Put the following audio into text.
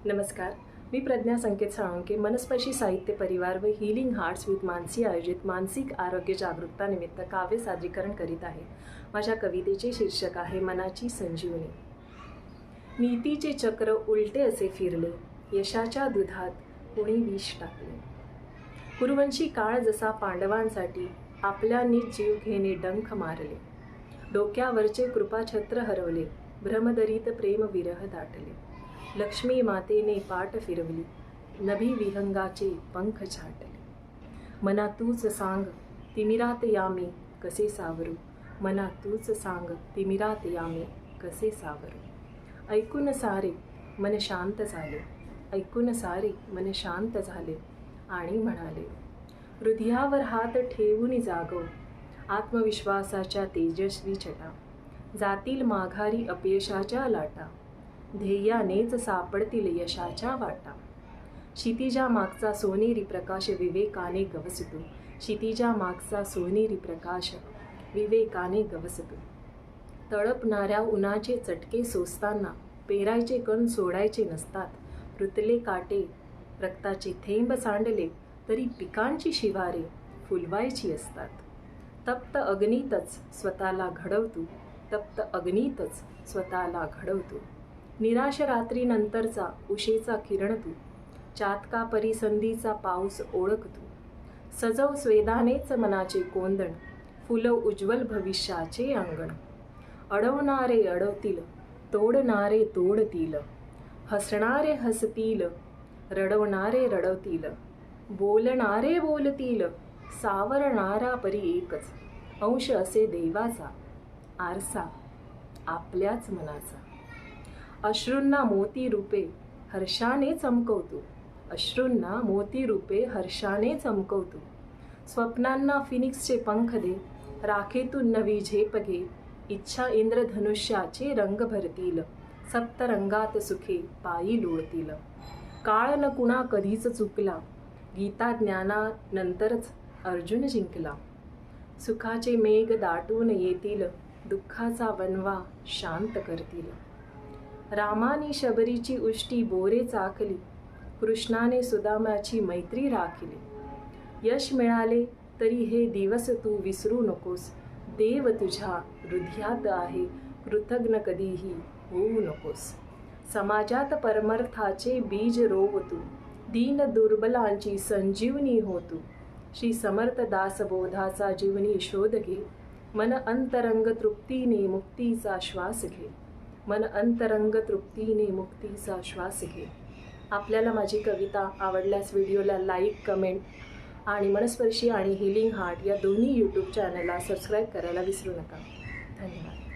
नमस्कार, मी प्रज्ञा संकेत साळुंके मनस्पर्शी साहित्य परिवार व हीलिंग हार्ट्स विथ मानसी आयोजित मानसिक आरोग्य जागरूकता निमित्त काव्य सादरीकरण करीत आहे। माझ्या कवितेचे शीर्षक आहे मनाची संजीवनी। नीतीचे चक्र उलटे असे फिरले, यशाच्या दुधात कुणी विष टाकले। कुरुवंशी काळ जसा पांडवांसाठी आपल्यानी जीव घेणे डंख मारले। डोक्यावरचे कृपाछत्र हरवले, भ्रमदरीत प्रेम विरह दाटले। लक्ष्मी मातेने पाठ फिरवली, नभी विहंगाचे पंख छाटले। मना तूच सांग तिमिरात यामी कसे सावरू, मना तूच सांग तिमिरात यामी कसे सावरू। ऐकून सारे मन शांत झाले, ऐकून सारे मन शांत झाले आणि म्हणाले, हृदयावर हात ठेवून जागो, आत्मविश्वासाच्या तेजस्वी छटा। जातील माघारी अपयशाच्या लाटा, ध्येयानेच सापडतील यशाच्या वाटा। क्षितिजा मागचा सोनेरी प्रकाश विवेकाने गवसतो, क्षितिजा मागचा सोनेरी प्रकाश विवेकाने गवसतो। तळपणाऱ्या उन्हाचे चटके सोसताना पेरायचे कण सोडायचे नसतात। रुतले काटे रक्ताचे थेंब सांडले तरी पिकांची शिवारे फुलवायची असतात। तप्त अग्नीतच स्वतःला घडवतो, तप्त अग्नीतच स्वतःला घडवतो। निराश रात्रीनंतरचा उशेचा किरण तू, चातका परिसंधीचा पाऊस ओळखतो। सजव स्वेदानेच मनाचे कोंदण, फुलव उज्ज्वल भविष्याचे अंगण। अडवणारे अडवतील, तोडणारे तोडतील, हसणारे हसतील, रडवणारे रडवतील, बोलणारे बोलतील, सावरणारा परी एकच। अंश असे देवाचा आरसा आपल्याच मनाचा। अश्रूंना मोती रूपे हर्षाने चमकवतो, अश्रूंना मोती रूपे हर्षाने चमकवतो। स्वप्नांना फिनिक्सचे पंख दे, राखेतून नवी झेप घे। इच्छा इंद्रधनुष्याचे रंग भरतील, सप्तरंगात सुखे पायी लोळतील। काळ न कुणा कधीच चुकला, गीता ज्ञानानंतरच अर्जुन जिंकला। सुखाचे मेघ दाटून येतील, दुःखाचा वणवा शांत करतील। रामाने शबरीची उष्टी बोरे चाखली, कृष्णाने सुदामाची मैत्री राखली। यश मिळाले तरी हे दिवस तू विसरू नकोस, देव तुझ्या हृदयात आहे, कृतज्ञ कधीही होऊ नकोस। समाजात परमार्थाचे बीज रोव तू, दीन दुर्बलांची संजीवनी हो तू। श्री समर्थ दासबोधाचा जीवनी शोध घे, मन अंतरंग तृप्तीने मुक्तीचा श्वास घे, मन अंतरंग तृप्तीने मुक्तीचा श्वास घे। आपल्याला माझी कविता आवडल्यास व्हिडिओला लाईक, कमेंट आणि मनस्पर्शी आणि हीलिंग हार्ट या दोन्ही यूट्यूब चॅनलला सबस्क्राईब करायला विसरू नका। धन्यवाद।